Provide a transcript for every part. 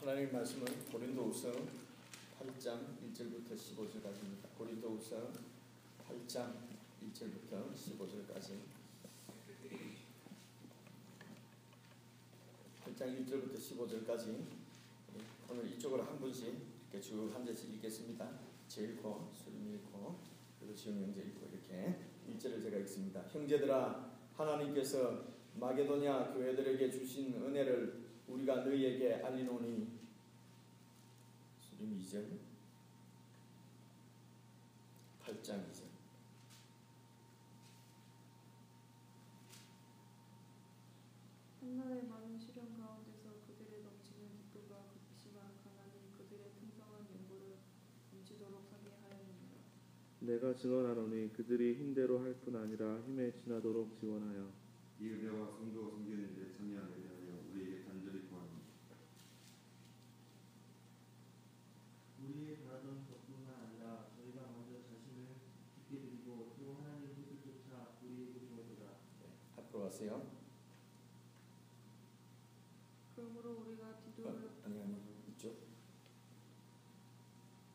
하나님의 말씀은 고린도후서 8장 1절부터 15절까지입니다. 고린도후서 8장 1절부터 15절까지 8장 1절부터 15절까지 오늘 이쪽으로 한 분씩 이렇게 쭉 한 절씩 읽겠습니다. 제 읽고 수림 읽고 그리고 지영 형제 읽고 이렇게 1절을 제가 읽습니다. 형제들아, 하나님께서 마게도냐 교회들에게 주신 은혜를 우리가 너희에게 알리노니. 수림 2절 8장 2절 한날의 많은 시련 가운데서 그들의 넘치는 기쁨과 극심한 가난이 그들의 풍성한 연고를 넘치도록 하게 하였느니라. 내가 증언하노니 그들이 힘대로 할 뿐 아니라 힘에 지나도록 지원하여 이 은혜와 성도가 섬기는데 참여하게 하여 우리에게 간절히 구합니다. 우리의 바라던 것뿐만 아니라 저희가 먼저 자신을 깊게 드리고 또 하나님의 뜻조차 우리에게 주어도다. 앞으로 가세요. 그러므로 우리가 디도를 아니 이쪽.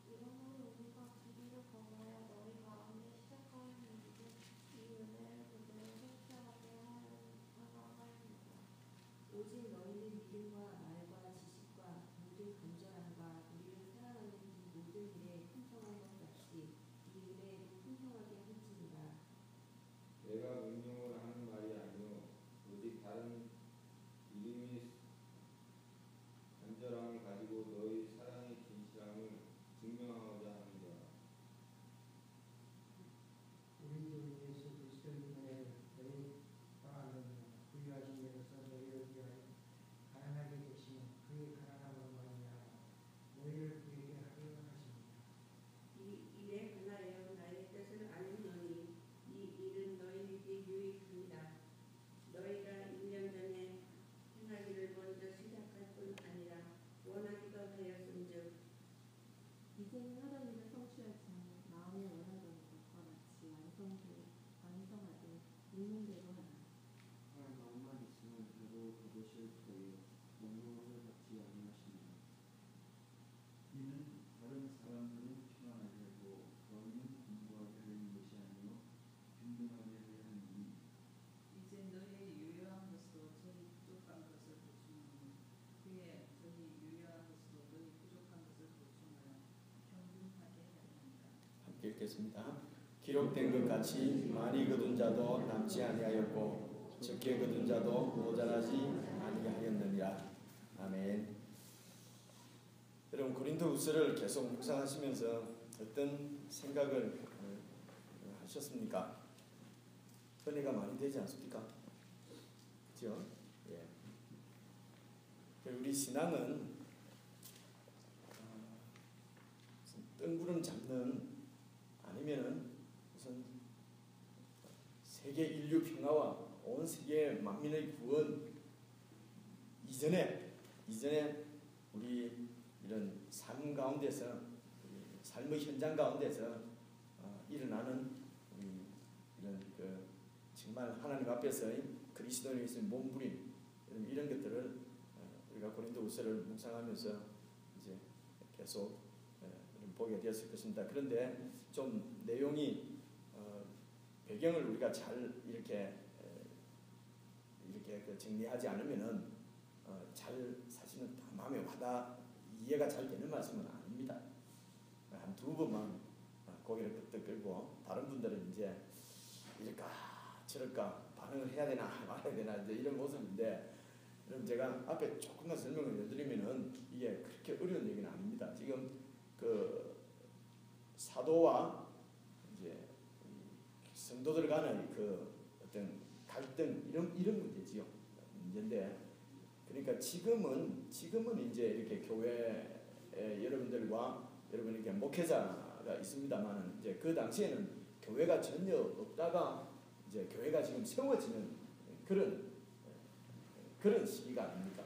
이러므로 우리가 기도를 건하여 너희 가운데 시작하는 일이고 이 은혜를 그들을 획득하게 하였느니라. 오직 너희는 믿음과 말과 지식과 모든 간절함과 우리를 사랑하는 이 모든 일에 풍성한 것 같이 이 은혜에도 풍성하게 한지니라. 내가 명령을 하는 말이 아니요 오직 다른 이름이 간절함을 가지고 너희 사랑의 진실함을 증명하고자 합니다. 우리 주 예수 그리스도의 은혜를 너희가 아느니라. 부유하신 이로서 너희를 위하여 가난하게 되시며 그의 가난함으로 말미암아 너희를 부유하게 하려 하십니다. 이 일에 관하여 나의 뜻을 아느노니 이 일은 너희에게 유익합니다. 너희가 1년 전에 행하기를 먼저 시작할 뿐 아니라 원하기도 하였은즉 이제는 하던 일을 성취하지 마음에 원하던 것과 같이 완성하되 있는 대로 하라. 마음만 있으면 결국 그것을 더해 명령을 받지 아니하십니다. 이는 다른 사람들은 평안하려고 너희는 공부하게 하는 것이 아니요 빈곤하게 하려 함이니. 이제 너희 유효한 것으로 저희 부족한 것을 보충하니 그에 저희 유효한 것으로 너희 부족한 것을 보충하여 평균하게 하렵니다. 함께 읽겠습니다. 기록된 것 같이 많이 거둔 자도 남지 아니하였고 적게 거둔 자도 모자라지 아니하였느니라. 아멘. 여러분, 고린도후서를 계속 묵상하시면서 어떤 생각을 하셨습니까? 은혜가 많이 되지 않습니까? 그렇죠? 예. 우리 신앙은 뜬구름 잡는 아니면은 무슨 세계 인류 평화와 온 세계 만민의 구원 이전에 우리 이런 삶 가운데서 삶의 현장 가운데서 일어나는 우리 이런 정말 하나님 앞에서의 그리스도인의 몸부림 이런 것들을 우리가 고린도후서를 묵상하면서 이제 계속 보게 되었을 것입니다. 그런데 좀 내용이 배경을 우리가 잘 이렇게 정리하지 않으면은 잘 사실은 다 마음에 와닿아 이해가 잘 되는 말씀은 아닙니다. 한 두 번만 고개를 끄덕 끌고 다른 분들은 이제 이럴까 저럴까 반응을 해야 되나 말아야 되나 이제 이런 모습인데, 그럼 제가 앞에 조금만 설명을 해드리면은 이게 그렇게 어려운 얘기는 아닙니다. 지금 그 사도와 이제 성도들 간의 그 어떤 갈등 이런 문제지요. 문제인데, 그러니까 지금은 이제 이렇게 교회 여러분들과 여러분 이렇게 목회자가 있습니다만, 이제 그 당시에는 교회가 전혀 없다가 이제 교회가 지금 세워지는 그런 시기가 아닙니까?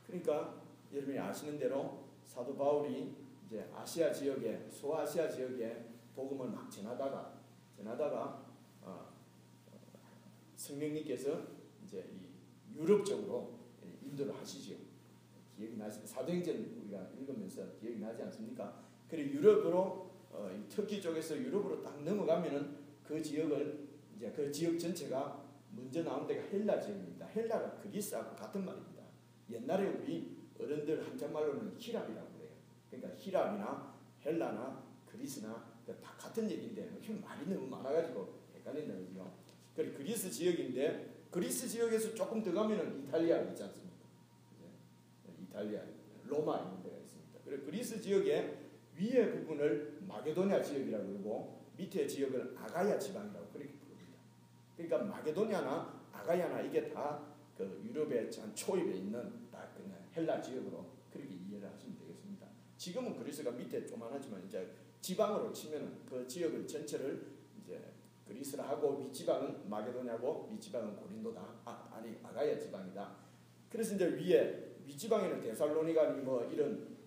그러니까 여러분이 아시는 대로 사도 바울이 이제 아시아 지역에 소아시아 지역에 복음을 막 전하다가 성령님께서 이제 이 유럽 쪽으로 인도를 하시죠. 기억이 나시 사도행전 우리가 읽으면서 기억이 나지 않습니까? 그리고 유럽으로 이 터키 쪽에서 유럽으로 딱 넘어가면은 그 지역을 이제 그 지역 전체가 먼저 나온 데가 헬라 지역입니다. 헬라가 그리스하고 같은 말입니다. 옛날에 우리 어른들 한자말로는 히랍이라고 그래요. 그러니까 히랍이나 헬라나 그리스나 다 같은 얘기인데 말이 너무 많아가지고 헷갈린다 그죠? 그리고 그리스 지역인데 그리스 지역에서 조금 더 가면은 이탈리아가 있지 않습니까? 이탈리아, 로마 있는 데가 있습니다. 그리고 그리스 지역의 위에 부분을 마게도니아 지역이라고 그러고 밑에 지역을 아가야 지방이라고 그렇게 부릅니다. 그러니까 마게도니아나 아가야나 이게 다 그 유럽의 초입에 있는 딱 그냥 헬라 지역으로 그렇게 이해를 하시면 되겠습니다. 지금은 그리스가 밑에 조만하지만 이제 지방으로 치면은 그 지역을 전체를 이제 그리스라 하고 윗지방은 마게도니아고 밑지방은 고린도다. 아니 아가야 지방이다. 그래서 이제 위에 윗지방에는 데살로니가 뭐 이런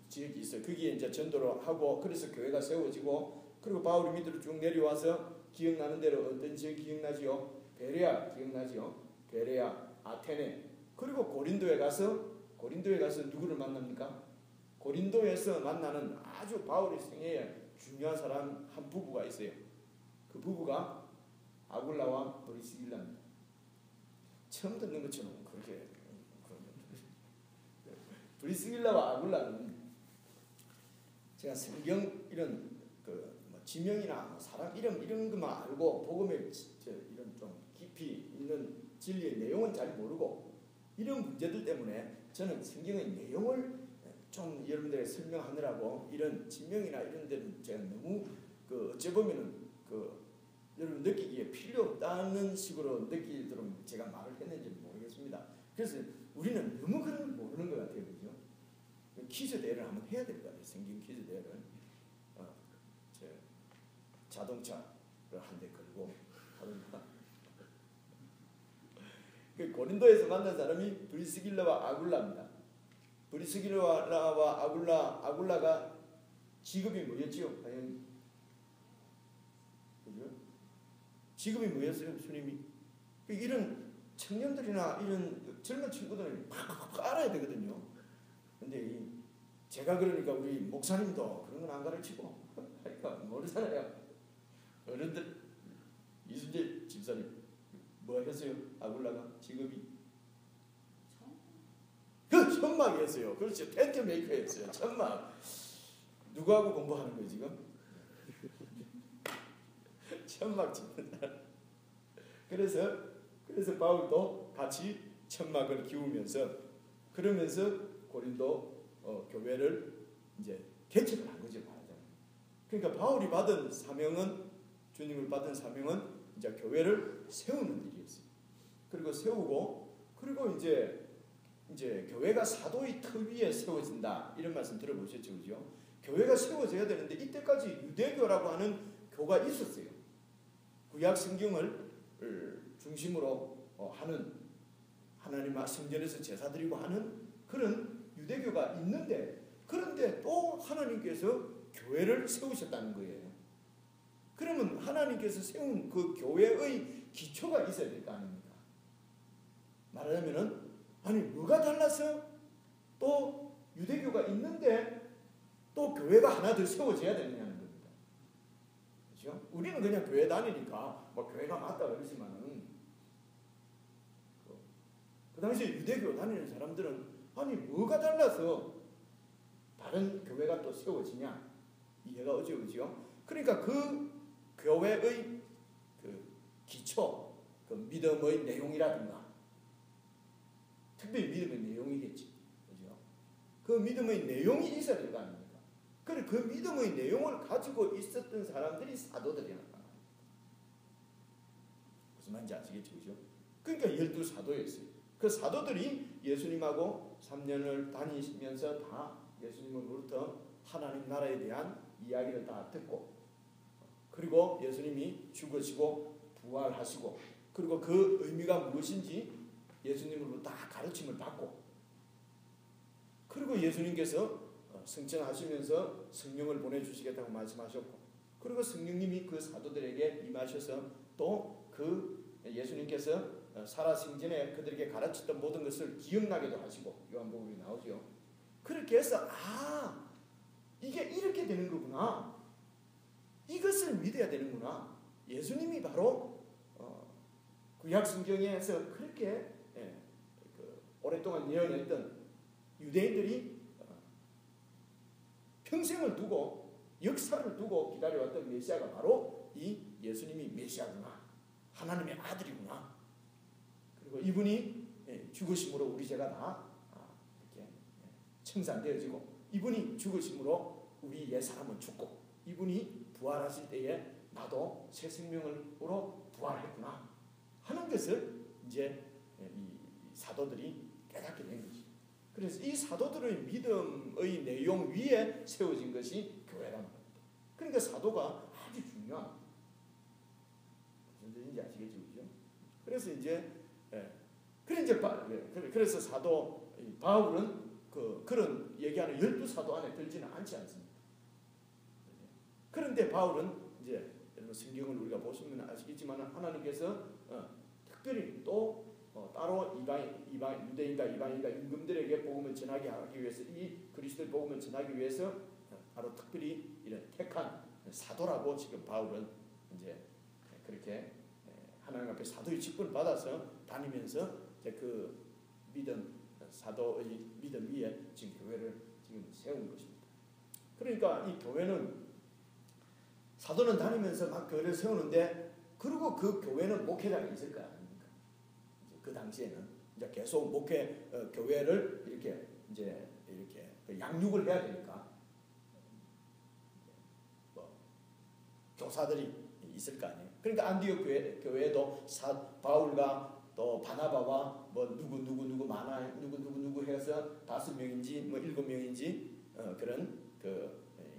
지역이 있어요. 거기에 이제 전도를 하고 그래서 교회가 세워지고 그리고 바울이 밑으로 쭉 내려와서 기억나는 대로 어떤 지역 기억나지요? 베레아 기억나지요? 베레아, 아테네. 그리고 고린도에 가서 누구를 만납니까? 고린도에서 만나는 아주 바울의 생애에 중요한 사람 한 부부가 있어요. 그 부부가 아굴라와 브리스길라입니다. 처음 듣는 것처럼 그렇게 브리스길라와 아굴라는 제가 성경 이런 그 뭐 지명이나 사람 이름 이런 것만 알고 복음의 이런 좀 깊이 있는 진리의 내용은 잘 모르고 이런 문제들 때문에 저는 성경의 내용을 좀 여러분들에게 설명하느라고 이런 지명이나 이런 데는 제가 너무 그 어찌 보면은 그 여러분 느끼기에 필요 없다는 식으로 느끼도록 제가 말을 했는지 모르겠습니다. 그래서 우리는 너무 그런 걸 모르는 것 같아요, 그죠? 퀴즈 대회를 한번 해야 될 것 같아요. 성경 퀴즈 대회를 자동차를 한 대 걸고 하든가. 그 고린도에서 만난 사람이 브리스길라와 아굴라입니다. 브리스길라와 아굴라가 직업이 뭐였지요? 과연 그죠? 직업이 뭐였어요, 주님이? 이런 청년들이나 이런 젊은 친구들은 팍 알아야 되거든요. 근데 제가 그러니까 우리 목사님도 그런 건 안 가르치고 그러니까 모르잖아요. 어른들 이순재 집사님 뭐 했어요? 아굴라가 직업이 그 천막이었어요. 그렇죠. 텐트 메이커였어요. 천막. 누구하고 공부하는 거예요 지금? 천막 짓는 날. 그래서 바울도 같이 천막을 기우면서 그러면서 고린도 교회를 이제 개척을 한 거죠. 말하자면. 그러니까 바울이 받은 사명은 주님을 받은 사명은 이제 교회를 세우는 일이었어요. 그리고 세우고 그리고 이제 교회가 사도의 터 위에 세워진다 이런 말씀 들어보셨죠, 그죠? 교회가 세워져야 되는데 이때까지 유대교라고 하는 교가 있었어요. 구약 성경을 중심으로 하는 하나님 성전에서 제사 드리고 하는 그런 유대교가 있는데 그런데 또 하나님께서 교회를 세우셨다는 거예요. 그러면 하나님께서 세운 그 교회의 기초가 있어야 될 거 아닙니까? 말하자면은 아니 뭐가 달라서 또 유대교가 있는데 또 교회가 하나 더 세워져야 되느냐는 겁니다. 그렇죠? 우리는 그냥 교회 다니니까 뭐 교회가 맞다 그러지만은 그 당시에 유대교 다니는 사람들은 아니 뭐가 달라서 다른 교회가 또 세워지냐 이해가 어지러우지요. 그러니까 그 교회의 그 기초, 그 믿음의 내용이라든가 특별히 믿음의 내용이겠지, 그죠? 그 믿음의 내용이 있어야 될 거 아닙니까? 그래 그 믿음의 내용을 가지고 있었던 사람들이 사도들이란 말이에요. 무슨 말인지 아시겠죠, 그죠? 그러니까 12사도였어요. 그 사도들이 예수님하고 3년을 다니시면서 다 예수님으로부터 하나님 나라에 대한 이야기를 다 듣고 그리고 예수님이 죽으시고 부활하시고 그리고 그 의미가 무엇인지 예수님으로부터 다 가르침을 받고 그리고 예수님께서 승천하시면서 성령을 보내주시겠다고 말씀하셨고 그리고 성령님이 그 사도들에게 임하셔서 또 그 예수님께서 살아생전에 그들에게 가르쳤던 모든 것을 기억나게도 하시고 요한복음에 나오죠. 그렇게 해서 이게 이렇게 되는 거구나. 이것을 믿어야 되는구나. 예수님이 바로 구약 성경에서 그렇게 오랫동안 예언했던 유대인들이 평생을 두고 역사를 두고 기다려왔던 메시아가 바로 이 예수님이 메시아구나. 하나님의 아들이구나. 그리고 이분이 죽으심으로 우리 죄가 다 이렇게 청산되어지고, 이분이 죽으심으로 우리 옛 사람은 죽고, 이분이 부활하실 때에 나도 새 생명으로 부활했구나 하는 것을 이제 이 사도들이 깨닫게 된 것이. 그래서 이 사도들의 믿음의 내용 위에 세워진 것이 교회라는 겁니다. 그러니까 사도가 아주 중요한, 무슨 뜻인지 아시겠죠, 그죠? 그래서 이제 그래서 사도 바울은 그런 얘기하는 12사도 안에 들지는 않지 않습니다. 그런데 바울은 이제 여러분 성경을 우리가 보시면 아시겠지만 하나님께서 특별히 또 따로 유대인과 이방인과 임금들에게 복음을 전하게 하기 위해서, 이 그리스도의 복음을 전하기 위해서 바로 특별히 이런 택한 사도라고 지금 바울은 이제 그렇게 하나님 앞에 사도의 직분을 받아서 다니면서 이제 그 사도의 믿음 위에 지금 교회를 지금 세운 것입니다. 그러니까 이 교회는, 사도는 다니면서 막 교회를 세우는데, 그리고 그 교회는 목회자가 있을 거 아닙니까? 그 당시에는 이제 계속 교회를 이렇게 양육을 해야 되니까 교사들이 있을 거 아니에요. 그러니까 안디옥 교회도 바울과 또 바나바와 누구 많아 누구 해서 5명인지 7명인지 그런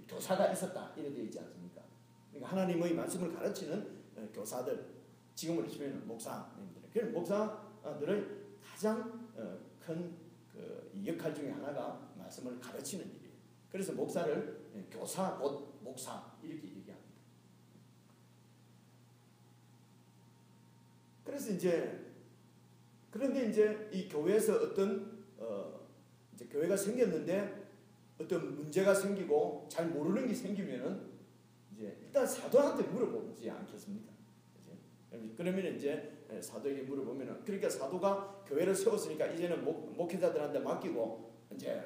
교사가 있었다 이렇게 되어 있지 않습니까? 그러니까 하나님의 말씀을 가르치는 교사들, 지금으로 치면 목사님들, 그런 목사들의 가장 큰 역할 중에 하나가 말씀을 가르치는 일이에요. 그래서 목사를 교사 곧 목사 이렇게 얘기합니다. 그래서 그런데 이제 이 교회에서 어떤 이제 교회가 생겼는데 어떤 문제가 생기고 잘 모르는 게 생기면은 이제 일단 사도한테 물어보지 않겠습니까? 그러면 이제 사도에게 물어보면은, 그러니까 사도가 교회를 세웠으니까 이제는 목회자들한테 맡기고, 이제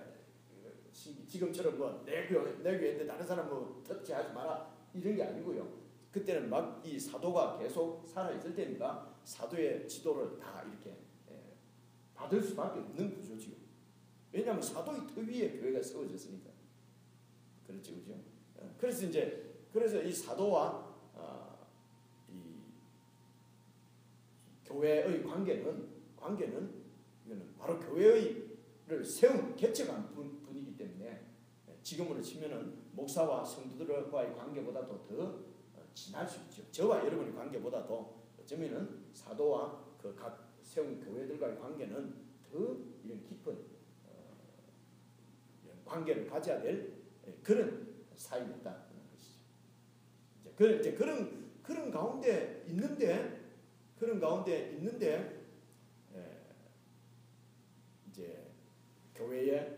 지금처럼 내 교회인데 다른 사람 터치하지 마라 이런 게 아니고요. 그때는 막 이 사도가 계속 살아 있을 때니까 사도의 지도를 다 이렇게 받을 수밖에 없는 구조지요. 왜냐하면 사도의 터 위에 교회가 세워졌으니까. 그렇죠, 그죠? 그래서 이 사도와 이 교회의 관계는 이거는 바로 교회를 세운 개척한 분이기 때문에 지금으로 치면은 목사와 성도들과의 관계보다도 더 진할 수 있죠. 저와 여러분의 관계보다도 어쩌면은 사도와 그 각 세운 교회들과의 관계는 더 이런 깊은 관계를 가져야 될 그런 사이였다는 것이죠. 이제 그런 가운데 있는데 이제 교회의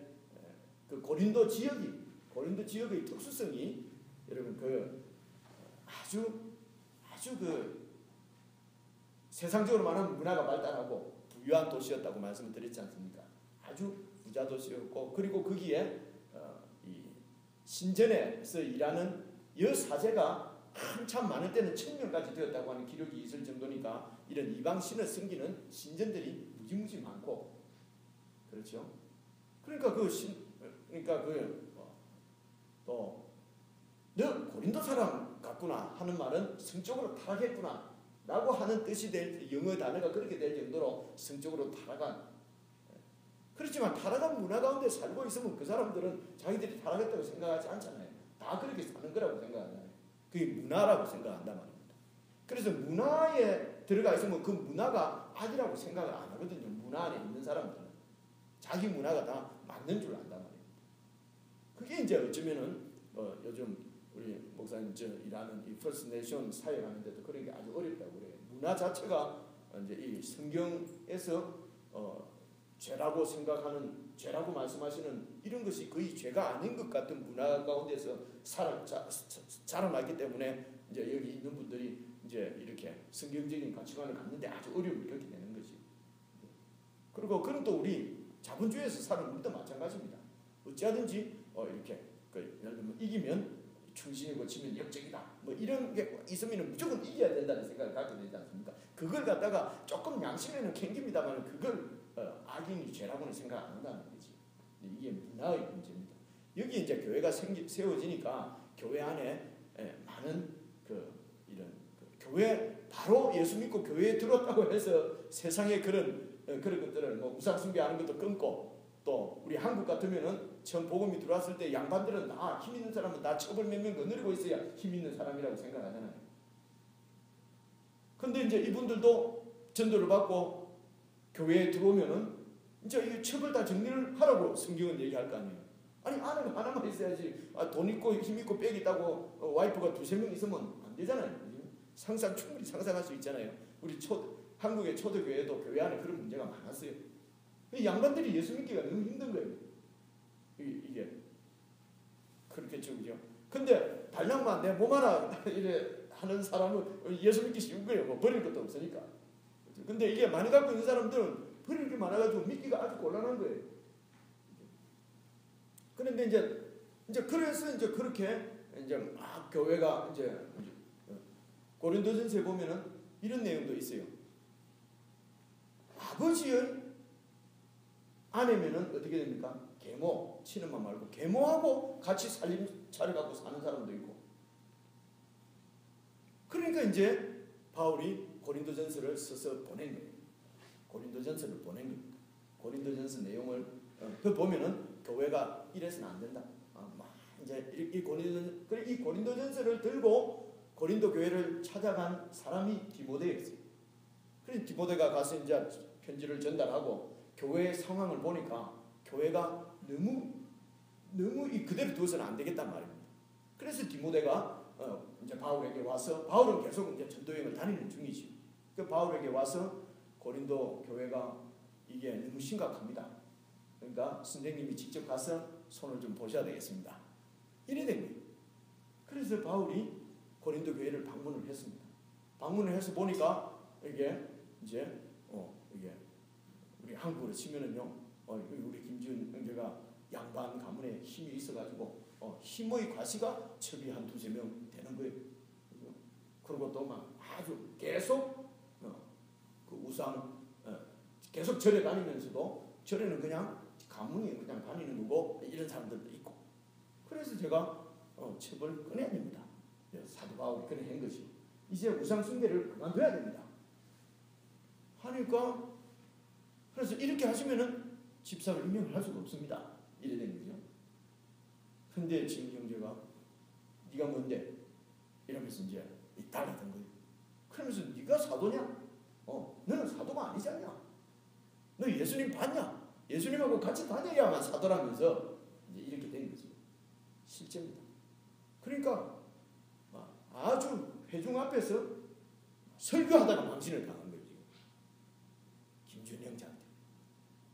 그 고린도 지역의 특수성이 여러분 아주 세상적으로 말하면 문화가 발달하고 부유한 도시였다고 말씀을 드렸지 않습니까? 아주 부자 도시였고, 그리고 거기에 이 신전에서 일하는 여사제가 한참 많은 때는 1000명까지 되었다고 하는 기록이 있을 정도니까 이런 이방 신을 섬기는 신전들이 무지무지 많고, 그렇죠? 그러니까 또 너 고린도 사람 같구나 하는 말은 성적으로 타락했구나 라고 하는 뜻이 될, 영어 단어가 그렇게 될 정도로 성적으로 타락한, 그렇지만 타락한 문화 가운데 살고 있으면 그 사람들은 자기들이 타락했다고 생각하지 않잖아요. 다 그렇게 사는 거라고 생각하잖아요. 그게 문화라고 생각한단 말입니다. 그래서 문화에 들어가 있으면 그 문화가 악이라고 생각을 안 하거든요. 문화 안에 있는 사람들은 자기 문화가 다 맞는 줄 안단 말입니다. 그게 이제 어쩌면은 요즘 우리 목사님 일하는 이 퍼스트 네이션 사역하는데도 그런 게 아주 어렵다고 그래요. 문화 자체가 이제 이 성경에서 죄라고 생각하는, 죄라고 말씀하시는 이런 것이 거의 죄가 아닌 것 같은 문화 가운데서 자라났기 때문에 이제 여기 있는 분들이 이제 이렇게 성경적인 가치관을 갖는데 아주 어려움을 겪게 되는 것이. 그리고 그건 또 우리 자본주의에서 사는 우리도 마찬가지입니다. 어찌하든지 이렇게 예를 들면 이기면 충신이고 지면 역적이다. 뭐 이런 게 있으면 무조건 이겨야 된다는 생각을 갖게 되지 않습니까? 그걸 갖다가 조금 양심에는 캥깁니다만 그걸 악인이 죄라고는 생각 안 한다는 거지. 이게 문화의 문제입니다. 여기 이제 교회가 세워지니까 교회 안에 많은 이런 교회 바로 예수 믿고 교회에 들어왔다고 해서 세상에 그런 것들을 뭐 우상 숭배하는 것도 끊고, 또 우리 한국 같으면은 처음 복음이 들어왔을 때 양반들은 다 힘 있는 사람은 다 첩을 몇 명 거느리고 있어야 힘 있는 사람이라고 생각하잖아요. 근데 이제 이분들도 전도를 받고 교회에 들어오면은 이제 이 첩을 다 정리를 하라고 성경은 얘기할 거 아니에요. 아니 아내가 하나만 있어야지. 돈 있고 힘 있고 빽 있다고 와이프가 두세 명 있으면 안 되잖아요. 충분히 상상할 수 있잖아요. 우리 한국의 초대교회도 교회 안에 그런 문제가 많았어요. 이 양반들이 예수 믿기가 너무 힘든 거예요. 이게 그렇겠죠, 그죠? 근데 달랑만 내 몸 하나 이래 하는 사람은 예수 믿기 쉬운 거예요. 뭐 버릴 것도 없으니까. 근데 이게 많이 갖고 있는 사람들은 버릴 게 많아가지고 믿기가 아주 곤란한 거예요. 그런데 이제 그래서 이제 그렇게 이제 막 교회가 이제 고린도전서에 보면은 이런 내용도 있어요. 아버지의 아내면은 어떻게 됩니까? 계모, 친엄마 말고 계모하고 같이 살림 차려갖고 사는 사람도 있고. 그러니까 이제 바울이 고린도전서를 써서 보낸 거예요. 고린도전서를 보낸 겁니다. 고린도전서 내용을 그 보면은 교회가 이래서는 안 된다. 이제 이 고린도전서를 들고 고린도 교회를 찾아간 사람이 디모데였어요. 그래서 디모데가 가서 이제 편지를 전달하고 교회의 상황을 보니까 교회가 너무 그대로 두어서는 안 되겠단 말입니다. 그래서 디모데가 이제 바울에게 와서, 바울은 계속 이제 전도여행을 다니는 중이죠. 그 바울에게 와서 고린도 교회가 이게 너무 심각합니다. 그러니까 선생님이 직접 가서 손을 좀 보셔야 되겠습니다. 이래 된 거예요. 그래서 바울이 고린도 교회를 방문을 했습니다. 방문을 해서 보니까 이게 이제 이게 우리 한국으로 치면은요, 우리 김지훈 형제가 양반 가문에 힘이 있어가지고 힘의 과시가 첩이 한 두세 명 되는 거예요. 그리고 또 막 아주 계속 그 우상 계속 절에 다니면서도 절에는 그냥 가문이 그냥 다니는 거고 이런 사람들도 있고. 그래서 제가 첩을 꺼내야 됩니다. 사도 바울이 꺼내는 것이 이제 우상 숭배를 그만둬야 됩니다. 하니까 그래서 이렇게 하시면은 집사를 임명을 할 수가 없습니다. 이래 된 거죠. 근데 지금 형제가 네가 뭔데? 이러면서 이제 달라든 거예요. 그러면서 네가 사도냐? 너는 사도가 아니지 않냐? 너 예수님 봤냐? 예수님하고 같이 다녀야만 사도라면서 이제 이렇게 된 거죠. 실제입니다. 그러니까 아주 회중 앞에서 설교하다가 망신을 당한 거예요. 김준 형제한테.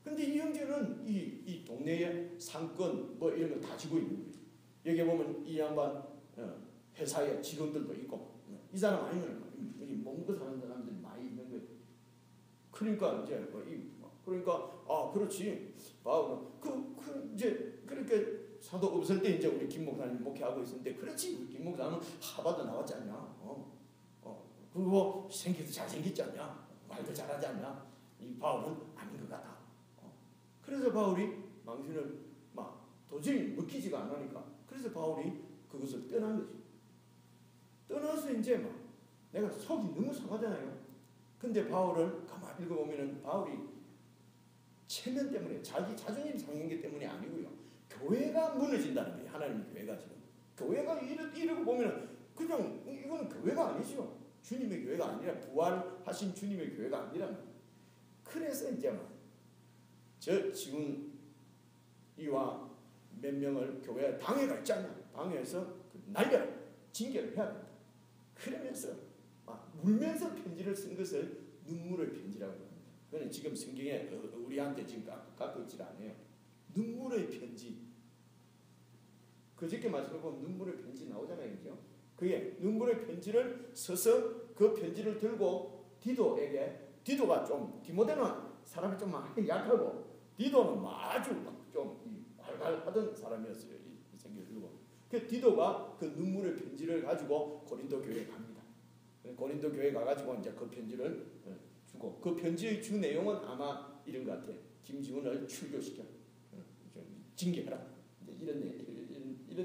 근데 이 형제는 이 동네에 상권 뭐 이런 거 다 지고 있는 거예요. 여기 보면 이 양반 회사에 직원들도 있고, 이 사람 아니면 먹고 사는 사람들이 많이 있는 거예요. 그러니까 이제 그러니까 그렇지. 이제 그렇게 사도 없을 때 이제 우리 김 목사님 목회하고 있었는데, 그렇지. 우리 김 목사는 하버드 나왔지 않냐? 그리고 생기도 잘생겼지 않냐? 말도 잘하지 않냐? 이 바울은 아닌 것 같아. 그래서 바울이 망신을 도저히 먹히지가 않으니까, 그래서 바울이 그것을 떠난 거지. 떠나서 이제 내가 속이 너무 상하잖아요. 근데 바울을 가만히 읽어보면은 바울이 체면 때문에, 자기 자존심 상한 게 때문이 아니고요. 교회가 무너진다는 거예요. 하나님의 교회가 지금. 교회가 이러고 보면은 그냥 이건 교회가 아니죠. 주님의 교회가 아니라, 부활하신 주님의 교회가 아니라. 그래서 이제 저 지금 이와 몇 명을 교회에 방해가 있지 않냐? 방해해서 날려라. 징계를 해야 된다. 그러면서 울면서 편지를 쓴 것을 눈물의 편지라고 합니다. 그는 지금 성경에 우리한테 지금 갖고 있질 않아요. 눈물의 편지. 그저께 말씀을 보면 눈물의 편지 나오잖아요. 그죠? 그게 눈물의 편지를 써서 그 편지를 들고 디도가 좀, 디모데는 사람이 좀 약하고 디도는 아주 좀 활발하던 사람이었어요. 이 성경을 읽고. 그 디도가 그 눈물의 편지를 가지고 고린도 교회에 갑니다. 고린도 교회에 가가지고 이제 그 편지를 주고, 그 편지의 주 내용은 아마 이런 것 같아요. 김지훈을 출교시켜, 좀 징계하라. 이런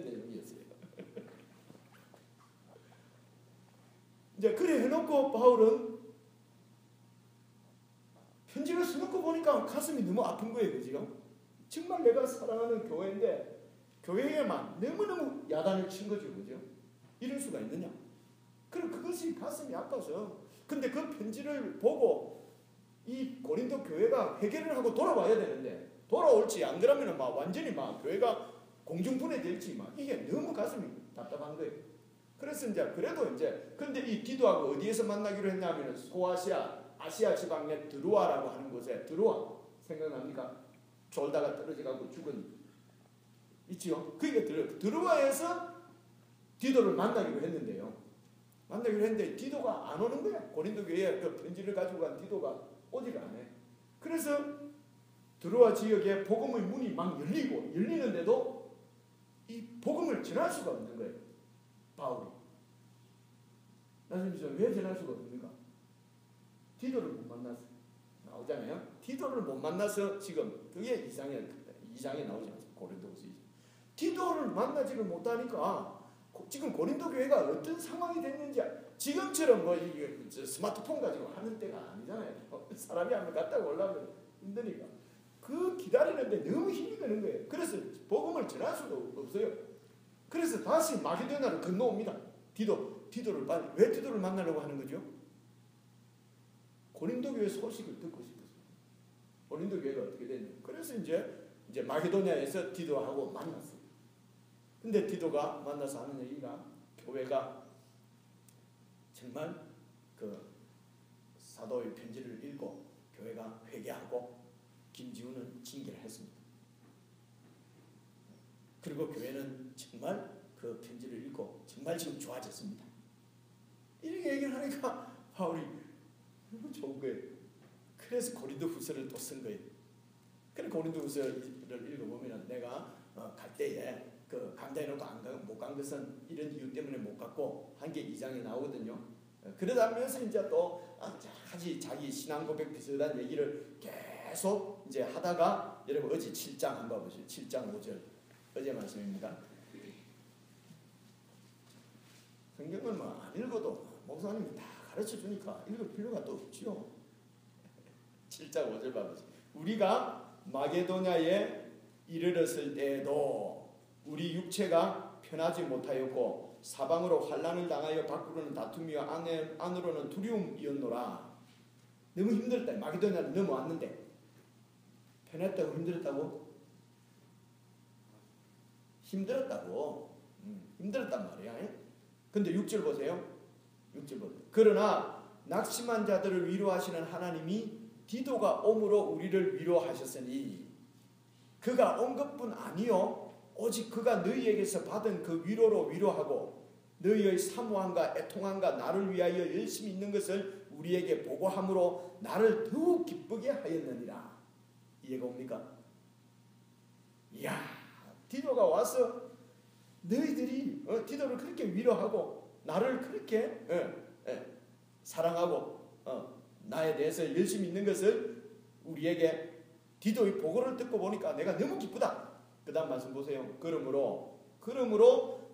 내용이었어요. 이제 그래 해놓고 바울은 편지를 써놓고 보니까 가슴이 너무 아픈 거예요. 그죠? 정말 내가 사랑하는 교회인데 교회에만 너무너무 야단을 친 거죠. 그죠? 이럴 수가 있느냐? 그럼 그것이 가슴이 아파서. 근데 그 편지를 보고 이 고린도 교회가 회개를 하고 돌아와야 되는데, 돌아올지 안 그러면 막 완전히 막 교회가 공중분해될지 막 이게 너무 가슴이 답답한 거예요. 그래서 이제 그래도 이제 근데 이 디도하고 어디에서 만나기로 했냐면 아시아 지방의 드로아라고 하는 곳에, 드로아 생각납니까? 졸다가 떨어져가고 죽은 있지요. 그러니까 드로아에서 디도를 만나기로 했는데요. 만나기로 했는데 디도가 안 오는 거야. 고린도 교회에 그 편지를 가지고 간 디도가 오지를 않아. 그래서 드로아 지역에 복음의 문이 막 열리는데도 이 복음을 전할 수가 없는 거예요. 바울이. 나중에 왜 전할 수가 없습니까? 디도를 못 만나서. 나오잖아요. 디도를 못 만나서 지금 그게 2장에 나오지 않습니까? 고린도후서 2장. 디도를 만나지를 못하니까 지금 고린도 교회가 어떤 상황이 됐는지, 지금처럼 뭐 이게 스마트폰 가지고 하는 때가 아니잖아요. 사람이 한번 갔다가 올라오면 힘드니까 그 기다리는데 너무 힘이 드는 거예요. 그래서 복음을 전할 수도 없어요. 그래서 다시 마게도냐로 건너옵니다. 디도를 빨리. 왜 디도를 만나려고 하는 거죠? 고린도 교회 소식을 듣고 싶었어요. 고린도 교회가 어떻게 됐냐. 그래서 이제 마게도냐에서 디도하고 만났어요. 근데 디도가 만나서 하는 얘기가, 교회가 정말 그 사도의 편지를 읽고 교회가 회개하고 김지훈은 징계를 했습니다. 그리고 교회는 정말 그 편지를 읽고 정말 지금 좋아졌습니다. 이렇게 얘기를 하니까 바울이 너무 좋은 거예요. 그래서 고린도후서를 또 쓴 거예요. 그래 고린도후서를 읽어보면 내가 갈 때에 그 간다 해놓고 못 간 것은 이런 이유 때문에 못 갔고 한 게 2장에 나오거든요. 그러다면서 이제 또 자기 신앙 고백 비슷한 얘기를 계속 이제 하다가, 여러분 어제 7장 한번 보세요. 7장 5절 어제 말씀입니다. 성경은 뭐 안 읽어도 목사님이 다 가르쳐 주니까 읽을 필요가 또 없죠. 7장 5절 봐보세요. 우리가 마게도냐에 이르렀을 때에도 우리 육체가 편하지 못하였고 사방으로 환난을 당하여 밖으로는 다툼이요 안으로는 두려움이었노라. 너무 힘들었다. 마게도냐를 넘어왔는데 편했다고 힘들었다고? 힘들었다고. 힘들었단 말이야. 근데 6절 보세요. 6절 보세요. 그러나 낙심한 자들을 위로하시는 하나님이 디도가 옴으로 우리를 위로하셨으니 그가 온 것뿐 아니요 오직 그가 너희에게서 받은 그 위로로 위로하고 너희의 사모함과 애통함과 나를 위하여 열심히 있는 것을 우리에게 보고함으로 나를 더욱 기쁘게 하였느니라. 이해가 옵니까? 이야, 디도가 와서 너희들이 디도를 그렇게 위로하고 나를 그렇게 사랑하고 나에 대해서 열심히 있는 것을 우리에게 디도의 보고를 듣고 보니까 내가 너무 기쁘다. 그 다음 말씀 보세요. 그러므로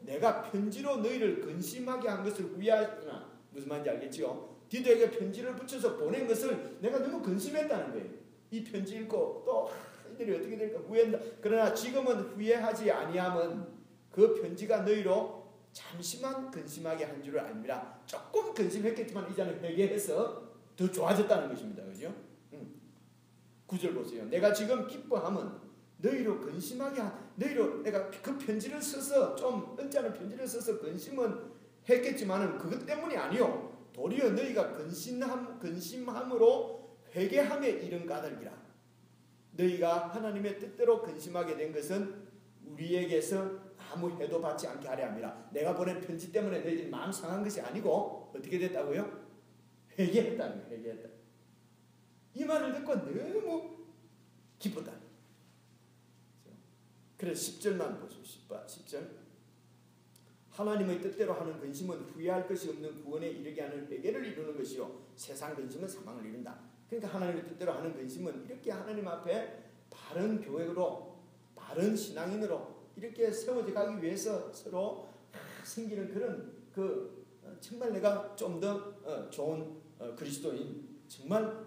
내가 편지로 너희를 근심하게 한 것을 후회하나. 무슨 말인지 알겠죠? 디도에게 편지를 붙여서 보낸 것을 내가 너무 근심했다는 거예요. 이 편지 읽고 또 이들이 어떻게 될까 후회한다. 그러나 지금은 후회하지 아니함은 그 편지가 너희로 잠시만 근심하게 한 줄을 알미라. 조금 근심했겠지만 이제는 회개해서 더 좋아졌다는 것입니다. 그죠? 9절 보세요. 내가 지금 기뻐함은 너희로 근심하게 너희로 내가 그 편지를 써서 좀 언짢은 편지를 써서 근심은 했겠지만은 그것 때문이 아니요. 도리어 너희가 근심함으로 회개함에 이른 까닭이라. 너희가 하나님의 뜻대로 근심하게 된 것은 우리에게서 아무 해도 받지 않게 하려 함이라. 내가 보낸 편지 때문에 너희들이 마음 상한 것이 아니고 어떻게 됐다고요? 회개했다는 거예요. 회개했다. 이 말을 듣고 너무 기쁘다. 그래서 10절만 보시오. 10절. 하나님의 뜻대로 하는 근심은 후회할 것이 없는 구원에 이르게 하는 회개를 이루는 것이요 세상 근심은 사망을 이룬다. 그러니까 하나님의 뜻대로 하는 근심은 이렇게 하나님 앞에 바른 교회로 바른 신앙인으로 이렇게 세워져 가기 위해서 서로 생기는 그런 정말 내가 좀 더 좋은 그리스도인, 정말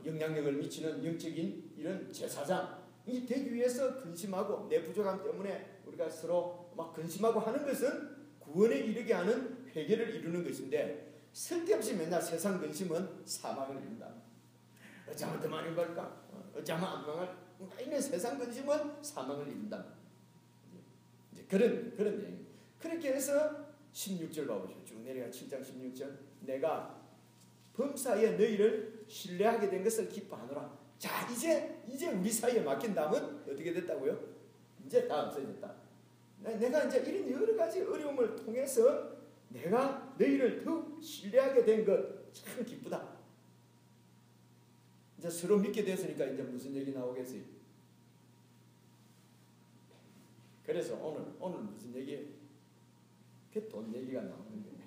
영향력을 미치는 영적인 이런 제사장이 되기 위해서 근심하고 내 부족함 때문에 우리가 서로 막 근심하고 하는 것은 구원에 이르게 하는 회개를 이루는 것인데, 쓸데없이 맨날 세상 근심은 사망을 이룬다. 어쩌면 더 많이 벌까? 어쩌면 안 망할? 이런 세상 근심은 사망을 이룬다. 이제 그런 얘기. 그렇게 해서 16절 봐보시오. 쭉 내려가 7장 16절. 내가 범사에 너희를 신뢰하게 된 것을 기뻐하노라. 자, 이제 우리 사이에 맡긴 담은 어떻게 됐다고요? 이제 다 없어졌다. 내가 이제 이런 여러 가지 어려움을 통해서 내가 너희를 더욱 신뢰하게 된 것 참 기쁘다. 이제 서로 믿게 됐으니까 이제 무슨 얘기 나오겠어요? 그래서 오늘 무슨 얘기예요? 그 돈 얘기가 나오는 거예요.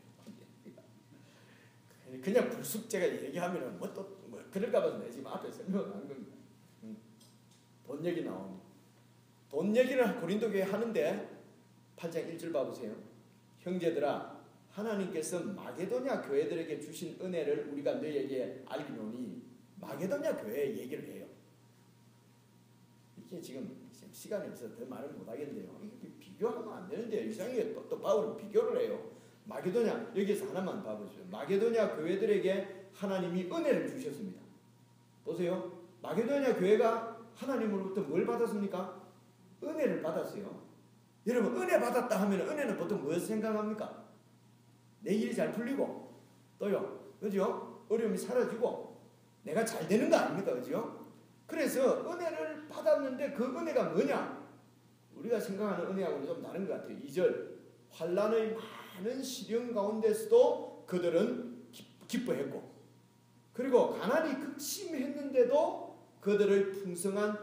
그냥 불쑥 제가 얘기하면은 뭐 그럴까 봐서 내가 지금 앞에 설명을 하는 겁니다. 돈 얘기 나옵니다. 돈 얘기를 고린도 교회에 하는데 8장 1절 봐보세요. 형제들아, 하나님께서 마게도냐 교회들에게 주신 은혜를 우리가 너희에게 알기노니. 마게도냐 교회 얘기를 해요. 이게 지금 시간이 없어서 더 말을 못하겠는데요. 이게 비교하면 안 되는데요. 이상하게 또 바울은 비교를 해요. 마게도냐, 여기서 하나만 봐보시죠. 마게도냐 교회들에게 하나님이 은혜를 주셨습니다. 보세요. 마게도냐 교회가 하나님으로부터 뭘 받았습니까? 은혜를 받았어요. 여러분, 은혜 받았다 하면 은혜는 보통 무엇을 생각합니까? 내 일이 잘 풀리고, 또요, 그죠? 어려움이 사라지고, 내가 잘 되는 거 아닙니까? 그죠? 그래서 은혜를 받았는데 그 은혜가 뭐냐? 우리가 생각하는 은혜하고는 좀 다른 것 같아요. 2절. 환난의 많은 시련 가운데서도 그들은 기뻐했고, 그리고 가난이 극심했는데도 그들의 풍성한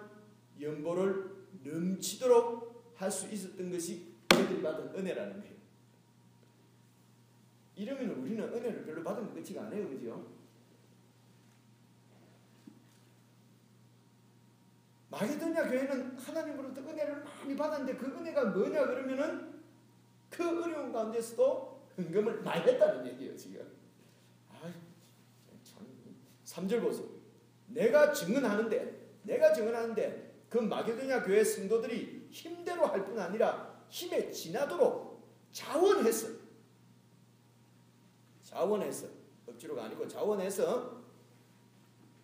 연보를 넘치도록 할 수 있었던 것이 그들이 받은 은혜라는 거예요. 이러면 우리는 은혜를 별로 받은 것 같지가 않아요. 그죠? 마게도냐 교회는 하나님으로부터 은혜를 많이 받았는데 그 은혜가 뭐냐 그러면은 그 어려운 가운데서도 헌금을 많이 했다는 얘기예요. 지금. 참. 3절 보세요. 내가 증언하는데 그 마게도냐 교회 성도들이 힘대로 할 뿐 아니라 힘에 지나도록 자원해서 억지로가 아니고 자원해서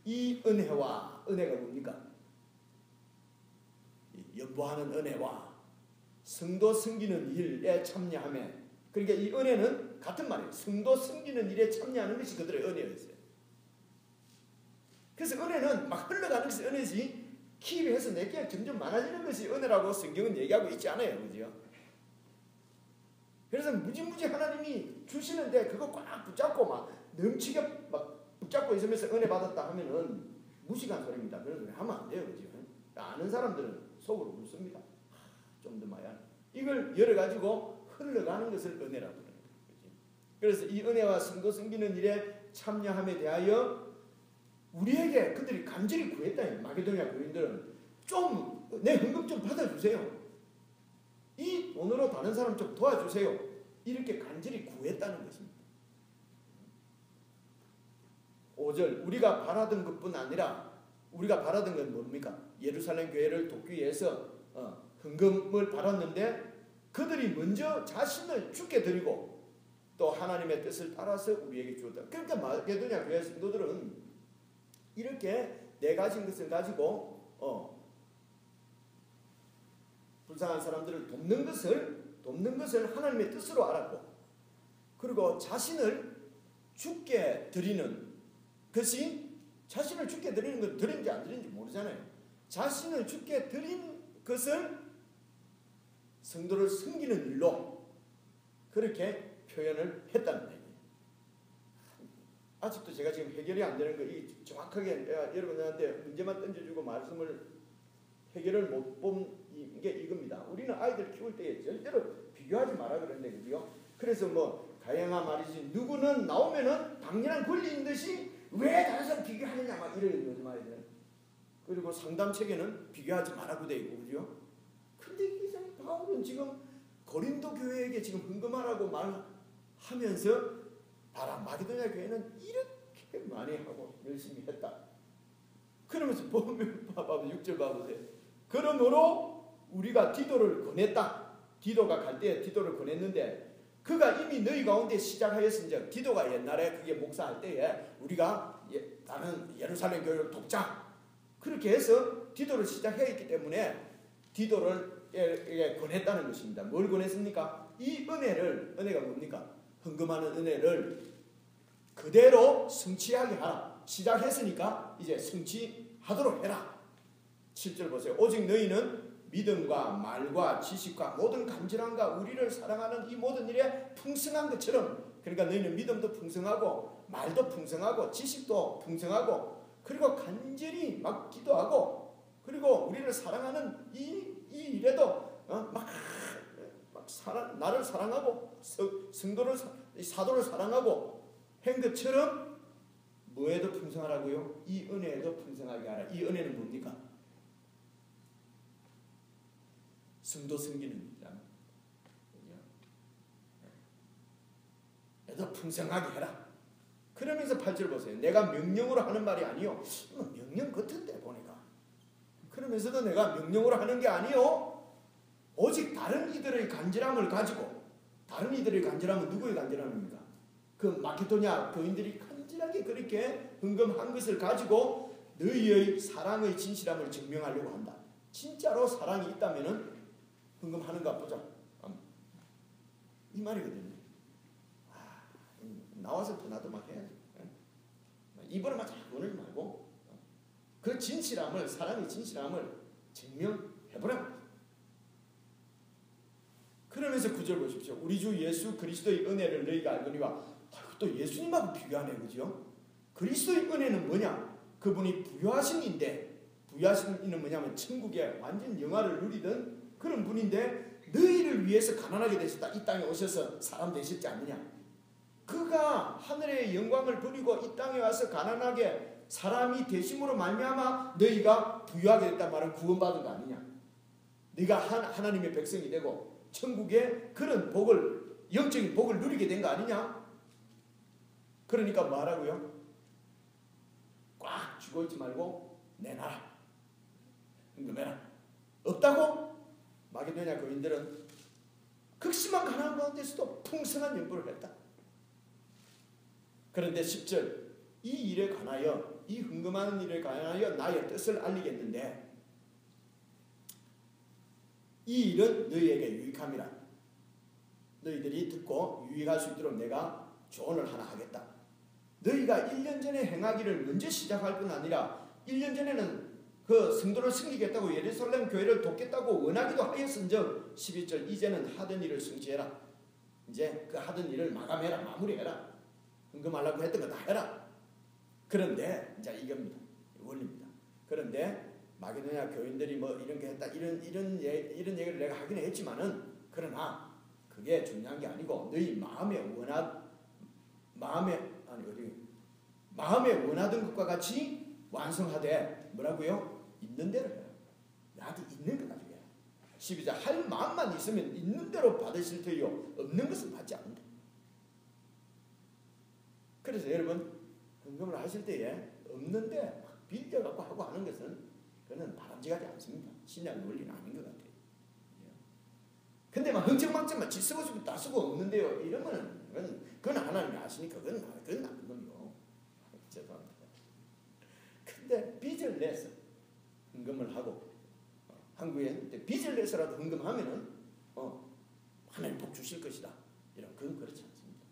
이 은혜가 뭡니까? 연보하는 은혜와 성도 섬기는 일에 참여하며, 그러니까 이 은혜는 같은 말이에요. 성도 섬기는 일에 참여하는 것이 그들의 은혜였어요. 그래서 은혜는 막 흘러가는 것이 은혜지, 키위해서 내게 점점 많아지는 것이 은혜라고 성경은 얘기하고 있지 않아요. 그죠? 그래서 무지무지 하나님이 주시는데 그거 꽉 붙잡고 막 넘치게 막 붙잡고 있으면서 은혜 받았다 하면은 무식한 소리입니다. 그런 소리 하면 안 돼요. 그죠? 아는 사람들은 속으로 웃습니다. 좀 더 마야. 이걸 열어가지고 흘러가는 것을 은혜라고 그래요. 그래서 이 은혜와 성도 섬기는 일에 참여함에 대하여 우리에게 그들이 간절히 구했다. 마게도냐 교인들은 좀 내 헌금 좀 받아주세요. 이 돈으로 다른 사람 좀 도와주세요. 이렇게 간절히 구했다는 것입니다. 5절. 우리가 바라던 것뿐 아니라, 우리가 바라던 건 뭡니까? 예루살렘 교회를 돕기 위해서 헌금을 받았는데 그들이 먼저 자신을 주께 드리고 또 하나님의 뜻을 따라서 우리에게 주었다. 그러니까 마게도냐 교회 성도들은 이렇게 내 가진 것을 가지고 불쌍한 사람들을 돕는 것을 하나님의 뜻으로 알았고, 그리고 자신을 죽게 드리는 것이 자신을 죽게 드리는 건 드린지 안 드린지 모르잖아요. 자신을 죽게 드린 것을 성도를 섬기는 일로 그렇게 표현을 했다는 얘기예요. 아직도 제가 지금 해결이 안 되는 거, 이 정확하게 여러분한테 문제만 던져주고 말씀을 해결을 못 본 게 이겁니다. 우리는 아이들 키울 때 절대로 비교하지 마라 그러는데, 그죠? 그래서 뭐 가영아 말이지, 누구는 나오면은 당연한 권리인 듯이 왜 다른 사람 비교하느냐 막 이런 요즘 아이들. 그리고 상담 책에는 비교하지 말라고 돼 있고, 그죠? 근데 이 바울은 지금 고린도 교회에게 지금 헌금하라고 말하면서 봐라, 마게도냐 교회는 이렇게 많이 하고 열심히 했다. 그러면서 보면 봐봐, 6절 봐보세요. 그러므로 우리가 디도를 보냈다. 디도가 갈 때 디도를 보냈는데 그가 이미 너희 가운데 시작하였은즉, 디도가 옛날에 그게 목사할 때에 우리가 다른 예루살렘 교회를 돕자 그렇게 해서 디도를 시작했기 때문에 디도를 권했다는 것입니다. 뭘 권했습니까? 이 은혜가 뭡니까? 헌금하는 은혜를 그대로 성취하게 하라. 시작했으니까 이제 성취하도록 해라. 7절 보세요. 오직 너희는 믿음과 말과 지식과 모든 간절함과 우리를 사랑하는 이 모든 일에 풍성한 것처럼, 그러니까 너희는 믿음도 풍성하고 말도 풍성하고 지식도 풍성하고 그리고 간절히 막 기도하고 그리고 우리를 사랑하는 이 일에도 나를 사랑하고 성도를 사도를 사랑하고 한 것처럼 뭐에도 풍성하라고요? 이 은혜에도 풍성하게 하라. 이 은혜는 뭡니까? 성도 섬기는 일이다. 에도 풍성하게 해라. 그러면서 8절 보세요. 내가 명령으로 하는 말이 아니요. 명령 같은데 보니까. 그러면서도 내가 명령으로 하는 게 아니요. 오직 다른 이들의 간절함을 가지고, 다른 이들의 간절함은 누구의 간절함입니까? 그 마케도냐 교인들이 간절하게 그렇게 헌금한 것을 가지고 너희의 사랑의 진실함을 증명하려고 한다. 진짜로 사랑이 있다면은 헌금하는가 보자. 이 말이거든요. 나와서 나도 막 해야지. 입으로만 자꾸 오늘 말고 그 진실함을, 사랑의 진실함을 증명해보라. 그러면서 9절 보십시오. 우리 주 예수 그리스도의 은혜를 너희가 알거니와. 또 예수님하고 비교하네, 그죠? 그리스도의 은혜는 뭐냐? 그분이 부유하신인데, 부유하신이는 뭐냐면 천국의 완전 영화를 누리던 그런 분인데 너희를 위해서 가난하게 되셨다. 이 땅에 오셔서 사람 되셨지 않느냐? 그가 하늘의 영광을 버리고 이 땅에 와서 가난하게 사람이 되심으로 말미암아 너희가 부유하게 됐단 말은 구원받은 거 아니냐? 네가 하나님의 백성이 되고 천국의 그런 복을, 영적인 복을 누리게 된 거 아니냐? 그러니까 뭐하라고요? 꽉 쥐고 있지 말고 내놔라. 헌금해라. 없다고? 마게도냐 교인들은 극심한 가난한 가운데서도 풍성한 연보를 했다. 그런데 10절, 이 일에 관하여, 이 헌금하는 일에 관하여 나의 뜻을 알리겠는데 이 일은 너희에게 유익함이라. 너희들이 듣고 유익할 수 있도록 내가 조언을 하나 하겠다. 너희가 1년 전에 행하기를 먼저 시작할 뿐 아니라 1년 전에는 그 성도를 섬기겠다고 예루살렘 교회를 돕겠다고 원하기도 하였은즉 12절, 이제는 하던 일을 성취해라. 이제 그 하던 일을 마감해라. 마무리해라. 헌금하려고 했던 거 다 해라. 그런데 이제 이겁니다. 원리입니다. 그런데 마게도냐 교인들이 뭐 이런 게 했다, 이런 얘기를 내가 하긴 했지만은, 그러나 그게 중요한 게 아니고 너희 마음에 원하던 것과 같이 완성하되 뭐라고요? 있는 대로 해라. 나도 있는 거 가지고 해라. 12절, 할 마음만 있으면 있는 대로 받으실 터이요 없는 것은 받지 않는다. 그래서 여러분 헌금을 하실 때에 없는데 막 빌려갖고 하고 하는 것은 그거는 바람직하지 않습니다. 신앙의 원리는 아닌 것 같아요. 근데 막 흥청망청만 지 쓰고 싶고 다 쓰고 없는데요 이러면은 그건 하나님이 아시니까 그건 나쁜 놈이요. 죄송합니다. 근데 빚을 내서 헌금을 하고 한국에 빚을 내서라도 헌금하면은 하나님 복 주실 것이다. 이런 그건 그렇지 않습니다.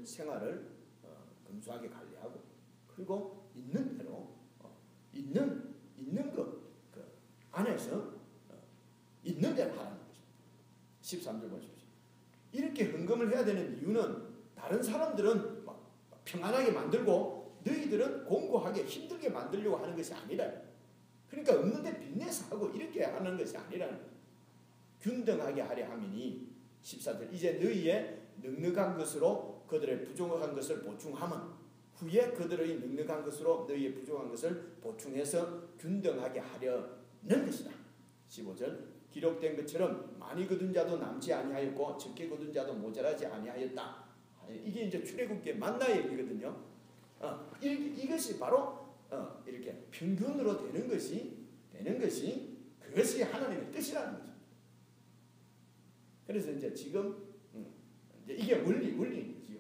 생활을 검소하게 관리하고 그리고 있는 대로 있는 그 안에서 있는 대로 하라는 것입니다. 13절 보십시오. 이렇게 헌금을 해야 되는 이유는 다른 사람들은 막 평안하게 만들고 너희들은 공고하게 힘들게 만들려고 하는 것이 아니라 그러니까 없는데 빚내서 하고 이렇게 하는 것이 아니라 균등하게 하려 함이니 14절 이제 너희의 넉넉한 것으로 그들의 부족한 것을 보충하면 후에 그들의 넉넉한 것으로 너희의 부족한 것을 보충해서 균등하게 하려는 것이다. 15절 기록된 것처럼 많이 거둔 자도 남지 아니하였고 적게 거둔 자도 모자라지 아니하였다. 이게 이제 출애굽기의 만나의 얘기거든요. 이것이 바로 이렇게 평균으로 되는 것이 그것이 하나님의 뜻이라는 거죠. 그래서 이제 지금 이제 이게 원리이지요.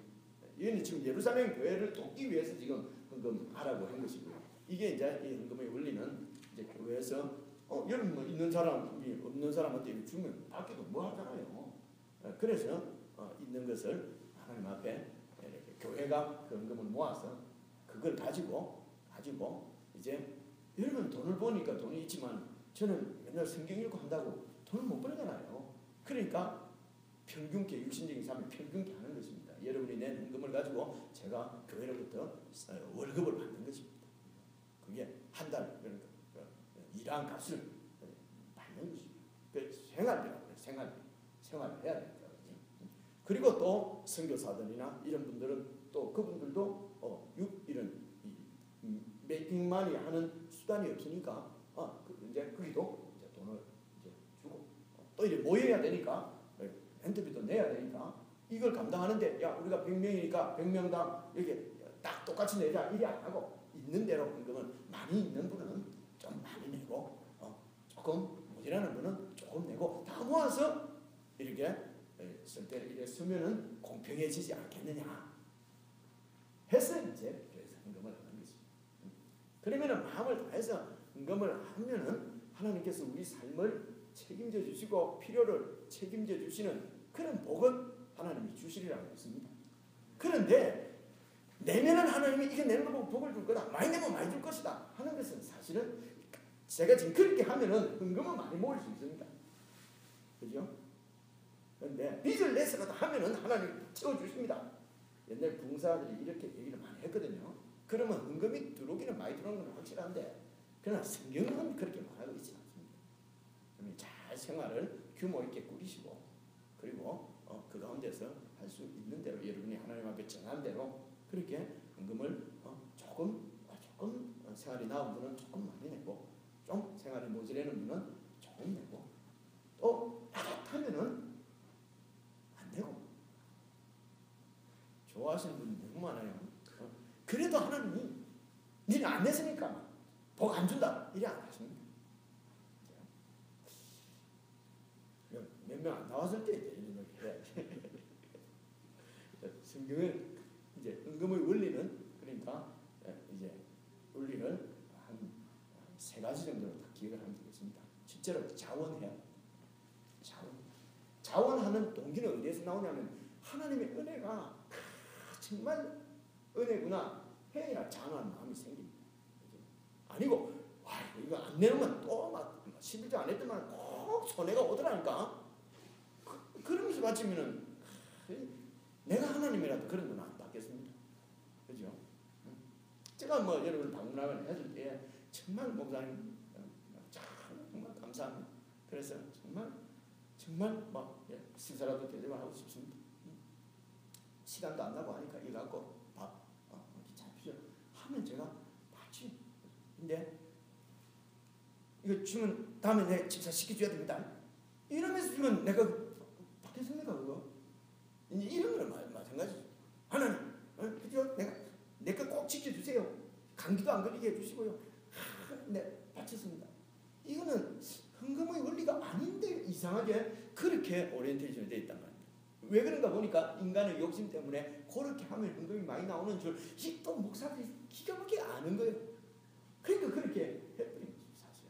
이거는 지금 예루살렘 교회를 돕기 위해서 지금 헌금하라고 한 것이고요. 이게 이제 이 헌금의 원리는 이제 교회에서 여러분 뭐 있는 사람이 없는 사람한테 주면 받기도 뭐 하잖아요. 그래서 있는 것을 하나님 앞에 이렇게 교회가 그 헌금을 모아서 그걸 가지고 이제 여러분 돈을 버니까 돈이 있지만 저는 맨날 성경 읽고 한다고 돈을 못 벌잖아요. 그러니까 평균계 육신적인 삶을 평균계 하는 것입니다. 여러분이 낸 헌금을 가지고 제가 교회로부터 월급을 받는 것입니다. 그게 한 달 그러니까 일한 값을 받는 것입니다. 그 생활비라고 해요. 생활을 해야 되니까. 그리고 또 선교사들이나 이런 분들은 또 그분들도 이런 메이킹마니 하는 수단이 없으니까 이제 거기도 이제 돈을 이제 주고 또 이제 모여야 되니까 엔트비도 내야 되니까 이걸 감당하는데 야 우리가 100명이니까 100명당 이렇게 딱 똑같이 내자 이래 안 하고 있는 대로 헌금을 많이 있는 분은 좀 많이 내고 조금 모자라는 분은 조금 내고 다 모아서 이렇게 쓸 때 이렇게 쓰면은 공평해지지 않겠느냐 해서 이제 그래서 헌금을 하는 것입니다. 그러면은 마음을 다해서 헌금을 하면은 하나님께서 우리 삶을 책임져 주시고 필요를 책임져 주시는 그런 복은 하나님이 주시리라고 했습니다. 그런데 내면은 하나님이 이게 내는 거 보고 복을 줄 거다. 많이 내면 많이 줄 것이다 하는 것은 사실은 제가 지금 그렇게 하면은 헌금은 많이 모을 수 있습니다. 그죠? 그런데 빚을 내서라도 하면은 하나님 채워주십니다. 옛날 붕사들이 이렇게 얘기를 많이 했거든요. 그러면 헌금이 들어오기는 많이 들어오는 건 확실한데 그러나 성경은 그렇게 말하고 있지 않습니다. 그러면 잘 생활을 규모 있게 꾸리시고 그리고 그 가운데서 할 수 있는 대로 여러분이 하나님 앞에 정한 대로 그렇게 헌금을 조금 생활이 나은 분은 조금 많이 내고 좀 생활이 모자라는 분은 조금 내고 또 따뜻하면은 안 내고 좋아하시는 분이 너무 많아요. 그래도 하나님이 니는 안 냈으니까 복 안 준다 이래 안 하십니다. 몇 명 안 나왔을 때 이런 걸 해야지. 성경은 이제 헌금의 원리는 그러니까 이제 원리를 한 3가지 정도로 다 기억을 하면 되겠습니다. 첫째로 자원해야 자원하는 동기는 어디에서 나오냐면 하나님의 은혜가 정말 은혜구나 해야 자원하는 마음이 생깁니다. 아니고 와 이거 안 내놓으면 또 막 11조 안 했더만 꼭 손해가 오더라니까. 그러면서 바치면은 내가 하나님이라도 그런 건 안 받겠습니다. 그죠? 제가 뭐 여러분 방문하면 해줄 때 정말 목사님 정말 감사합니다. 그래서 정말 막 식사라도 대접을 하고 싶습니다. 시간도 안 나고 하니까 이거 갖고 밥 잘 주죠. 하면 제가 받지. 근데 이거 주면 다음에 내 집사 시켜줘야 됩니다. 이러면서 주면 내가 받겠습니까 그거? 이제 이런 거는 마찬가지죠. 하나님, 그죠? 내 거 꼭 지켜주세요. 감기도 안 걸리게 해주시고요. 네, 바쳤습니다. 이거는 헌금의 원리가 아닌데 이상하게 그렇게 오리엔테이션이 되어 있단 말입니다. 왜 그런가 보니까 인간의 욕심 때문에 그렇게 하면 헌금이 많이 나오는 줄 또 목사들이 기가 막히게 아는 거예요. 그러니까 그렇게 해버린 거죠, 사실.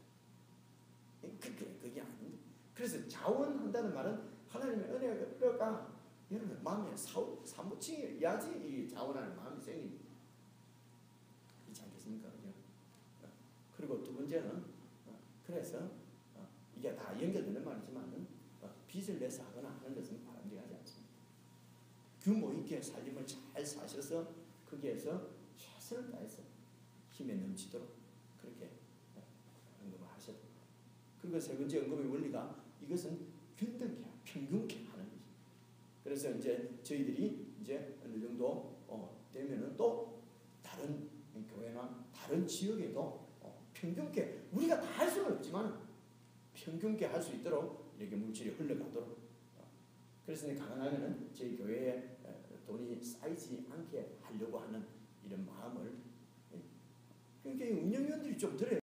그게 아닌데. 그래서 자원한다는 말은 하나님의 은혜가 여러분 마음에 사무치야지 이 자원하는 마음이 생깁니다. 그렇지 않겠습니까? 그죠? 그리고 두 번째는 그래서 이게 다 연결되는 말이지만 빚을 내서 하거나 하는 것은 바람직하지 않습니다. 규모 있게 살림을 잘 사셔서 거기에서 최선을 다해서 힘에 넘치도록 그렇게 언급을 하셔야 됩니다. 그리고 세 번째 언급의 원리가 이것은 균등케, 평균케 하는 것입니다. 그래서 이제 저희들이 이제 어느 정도 되면은 또 다른 교회나 다른 지역에도 평균케 우리가 다 할 수는 없지만 평균케 할 수 있도록 이렇게 물질이 흘러가도록 그래서 가능하면은 저희 교회에 돈이 쌓이지 않게 하려고 하는 이런 마음을 그러니까 운영위원들이 좀 들어요.